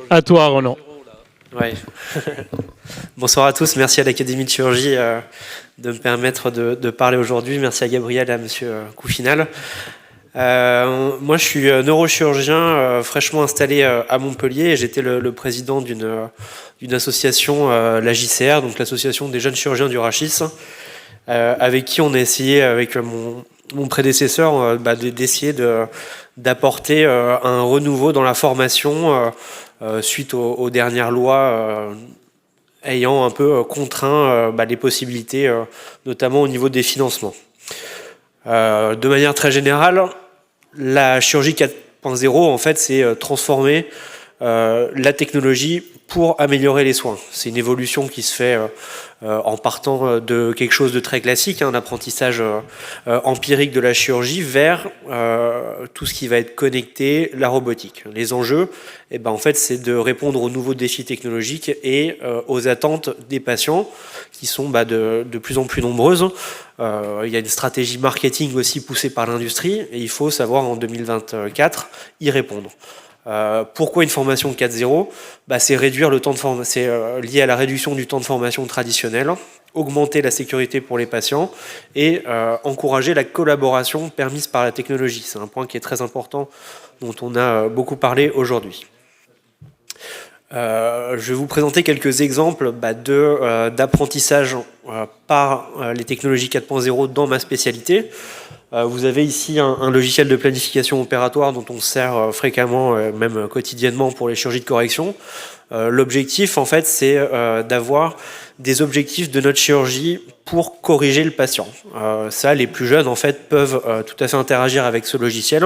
À toi, Ronan. Ouais. Bonsoir à tous, merci à l'Académie de chirurgie de me permettre de parler aujourd'hui. Merci à Gabriel et à Monsieur Coufinal. Moi, je suis neurochirurgien fraîchement installé à Montpellier et j'étais le président d'une association, la JCR, donc l'association des jeunes chirurgiens du rachis, avec qui on a essayé, avec mon prédécesseur, d'essayer d'apporter un renouveau dans la formation suite aux dernières lois ayant un peu contraint les possibilités, notamment au niveau des financements. De manière très générale, la chirurgie 4.0, en fait, c'est transformer la technologie pour améliorer les soins. C'est une évolution qui se fait en partant de quelque chose de très classique, un apprentissage empirique de la chirurgie vers tout ce qui va être connecté, la robotique. Les enjeux, en fait, c'est de répondre aux nouveaux défis technologiques et aux attentes des patients qui sont de plus en plus nombreuses. Il y a une stratégie marketing aussi poussée par l'industrie et il faut savoir en 2024 y répondre. Pourquoi une formation 4.0 ? C'est réduire le temps de formation, c'est lié à la réduction du temps de formation traditionnel, augmenter la sécurité pour les patients et encourager la collaboration permise par la technologie. C'est un point qui est très important, dont on a beaucoup parlé aujourd'hui. Je vais vous présenter quelques exemples d'apprentissage par les technologies 4.0 dans ma spécialité. Vous avez ici un logiciel de planification opératoire dont on sert fréquemment, même quotidiennement pour les chirurgies de correction. L'objectif, en fait, c'est d'avoir des objectifs de notre chirurgie pour corriger le patient. Ça, les plus jeunes, en fait, peuvent tout à fait interagir avec ce logiciel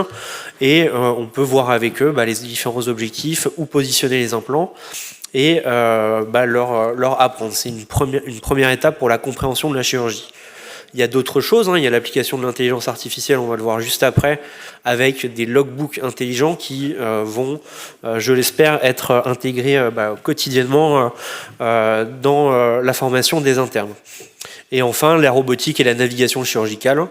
et on peut voir avec eux les différents objectifs, où positionner les implants et leur apprendre. C'est une première étape pour la compréhension de la chirurgie. Il y a d'autres choses, il y a l'application de l'intelligence artificielle, on va le voir juste après, avec des logbooks intelligents qui vont, je l'espère, être intégrés quotidiennement dans la formation des internes. Et enfin, la robotique et la navigation chirurgicale.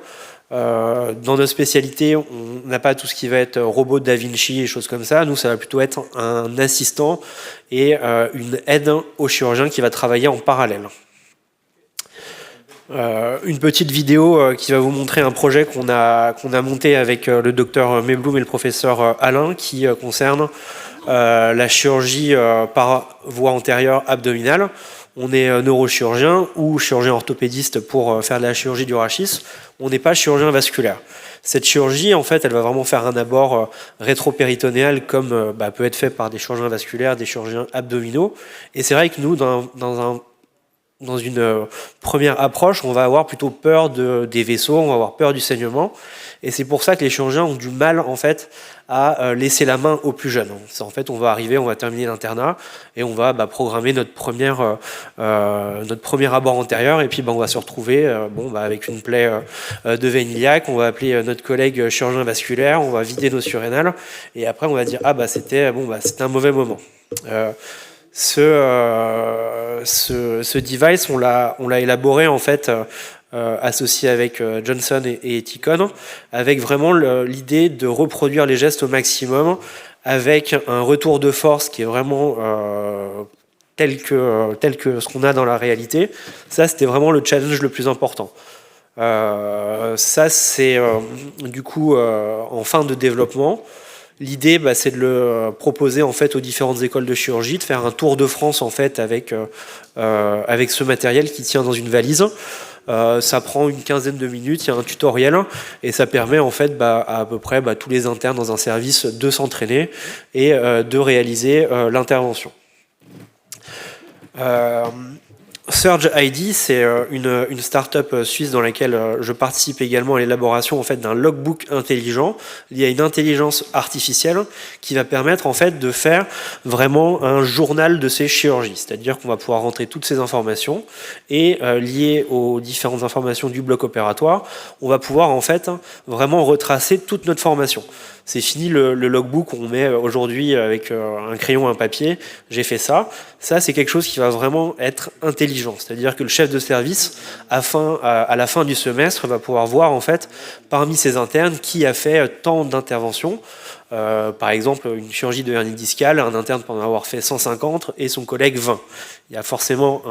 Dans notre spécialité, on n'a pas tout ce qui va être robot Da Vinci et choses comme ça. Nous, ça va plutôt être un assistant et une aide au chirurgien qui va travailler en parallèle. Une petite vidéo qui va vous montrer un projet qu'on a monté avec le docteur Mebloum et le professeur Alain qui concerne la chirurgie par voie antérieure abdominale. On est neurochirurgien ou chirurgien orthopédiste pour faire de la chirurgie du rachis. On n'est pas chirurgien vasculaire. Cette chirurgie, en fait, elle va vraiment faire un abord rétropéritonéal comme peut être fait par des chirurgiens vasculaires, des chirurgiens abdominaux. Et c'est vrai que nous, dans une première approche, on va avoir plutôt peur des vaisseaux, on va avoir peur du saignement. Et c'est pour ça que les chirurgiens ont du mal, en fait, à laisser la main aux plus jeunes. En fait, on va terminer l'internat et on va programmer notre premier abord antérieur. Et puis, on va se retrouver avec une plaie de Vainillac. On va appeler notre collègue chirurgien vasculaire. On va vider nos surrénales. Et après, on va dire c'était un mauvais moment. Ce device, on l'a élaboré en fait associé avec Johnson et Ticon, avec vraiment l'idée de reproduire les gestes au maximum, avec un retour de force qui est vraiment tel que ce qu'on a dans la réalité. Ça, c'était vraiment le challenge le plus important. Ça, c'est du coup en fin de développement. L'idée, c'est de le proposer en fait aux différentes écoles de chirurgie, de faire un tour de France en fait avec ce matériel qui tient dans une valise. Ça prend une quinzaine de minutes, il y a un tutoriel et ça permet en fait à peu près tous les internes dans un service de s'entraîner et de réaliser l'intervention. Surge ID, c'est une start-up suisse dans laquelle je participe également à l'élaboration en fait d'un logbook intelligent. Il y a une intelligence artificielle qui va permettre en fait de faire vraiment un journal de ces chirurgies, c'est-à-dire qu'on va pouvoir rentrer toutes ces informations et liées aux différentes informations du bloc opératoire, on va pouvoir en fait vraiment retracer toute notre formation. C'est fini le logbook qu'on met aujourd'hui avec un crayon et un papier. J'ai fait ça. Ça, c'est quelque chose qui va vraiment être intelligent. C'est-à-dire que le chef de service, à la fin du semestre, va pouvoir voir en fait parmi ses internes qui a fait tant d'interventions. Par exemple, une chirurgie de hernie discale, un interne peut en avoir fait 150 et son collègue 20. Il y a forcément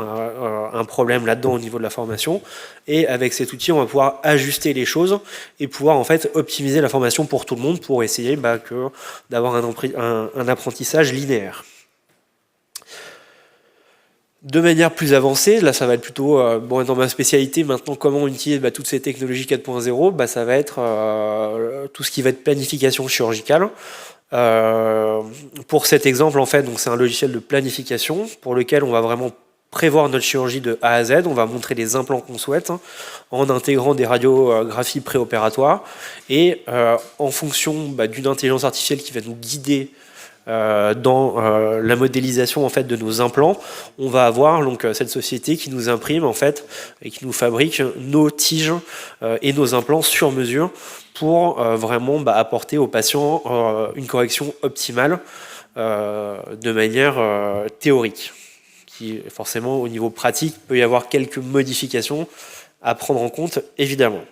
un problème là-dedans au niveau de la formation. Et avec cet outil, on va pouvoir ajuster les choses et pouvoir en fait optimiser la formation pour tout le monde pour essayer d'avoir un apprentissage linéaire. De manière plus avancée, là ça va être plutôt, dans ma spécialité maintenant, comment on utilise toutes ces technologies 4.0, ça va être tout ce qui va être planification chirurgicale. Pour cet exemple, en fait, c'est un logiciel de planification pour lequel on va vraiment prévoir notre chirurgie de A à Z. On va montrer les implants qu'on souhaite en intégrant des radiographies préopératoires et en fonction d'une intelligence artificielle qui va nous guider dans la modélisation en fait de nos implants, on va avoir donc cette société qui nous imprime en fait et qui nous fabrique nos tiges et nos implants sur mesure pour vraiment apporter aux patients une correction optimale de manière théorique. Qui forcément au niveau pratique peut y avoir quelques modifications à prendre en compte évidemment.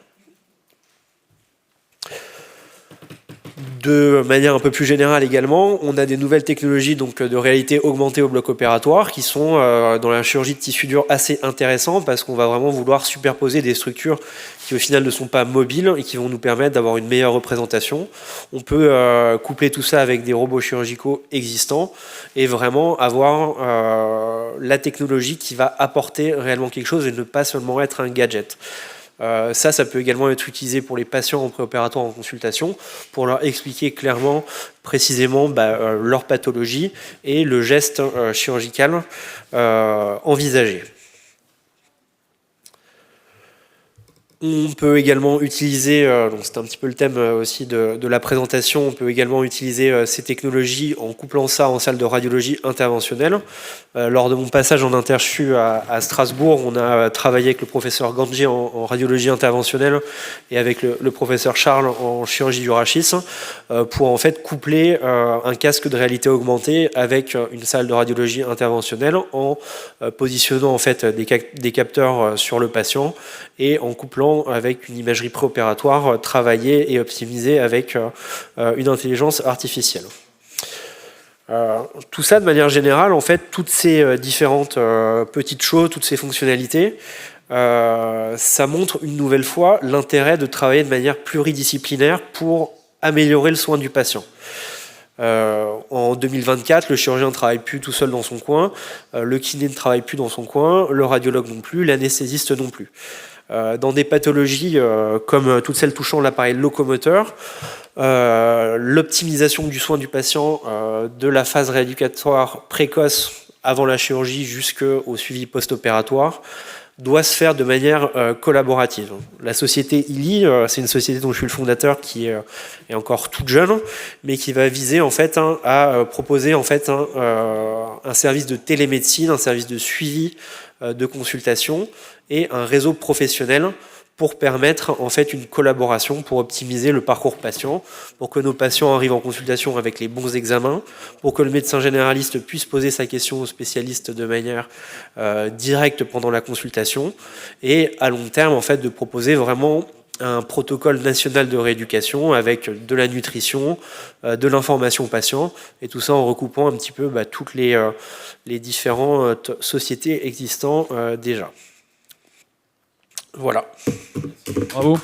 De manière un peu plus générale également, on a des nouvelles technologies de réalité augmentée au bloc opératoire qui sont dans la chirurgie de tissu dur assez intéressantes parce qu'on va vraiment vouloir superposer des structures qui au final ne sont pas mobiles et qui vont nous permettre d'avoir une meilleure représentation. On peut coupler tout ça avec des robots chirurgicaux existants et vraiment avoir la technologie qui va apporter réellement quelque chose et ne pas seulement être un gadget. Ça peut également être utilisé pour les patients en préopératoire en consultation pour leur expliquer clairement, précisément leur pathologie et le geste chirurgical envisagé. On peut également utiliser, donc c'est un petit peu le thème aussi de la présentation, on peut également utiliser ces technologies en couplant ça en salle de radiologie interventionnelle. Lors de mon passage en interchu à Strasbourg, on a travaillé avec le professeur Ganji en radiologie interventionnelle et avec le professeur Charles en chirurgie du rachis pour en fait coupler un casque de réalité augmentée avec une salle de radiologie interventionnelle en positionnant en fait des capteurs sur le patient et en couplant avec une imagerie préopératoire travaillée et optimisée avec une intelligence artificielle. Tout ça de manière générale, en fait, toutes ces différentes petites choses, toutes ces fonctionnalités, ça montre une nouvelle fois l'intérêt de travailler de manière pluridisciplinaire pour améliorer le soin du patient. En 2024, le chirurgien ne travaille plus tout seul dans son coin, le kiné ne travaille plus dans son coin, le radiologue non plus, l'anesthésiste non plus. Dans des pathologies comme toutes celles touchant l'appareil locomoteur, l'optimisation du soin du patient de la phase rééducatoire précoce avant la chirurgie jusqu'au suivi post-opératoire doit se faire de manière collaborative. La société ILI, c'est une société dont je suis le fondateur qui est encore toute jeune, mais qui va viser en fait à proposer en fait un service de télémédecine, un service de suivi de consultation et un réseau professionnel pour permettre en fait une collaboration pour optimiser le parcours patient, pour que nos patients arrivent en consultation avec les bons examens, pour que le médecin généraliste puisse poser sa question au spécialiste de manière directe pendant la consultation, et à long terme en fait de proposer vraiment un protocole national de rééducation avec de la nutrition, de l'information aux patients, et tout ça en recoupant un petit peu toutes les différentes sociétés existantes déjà. Voilà. Bravo.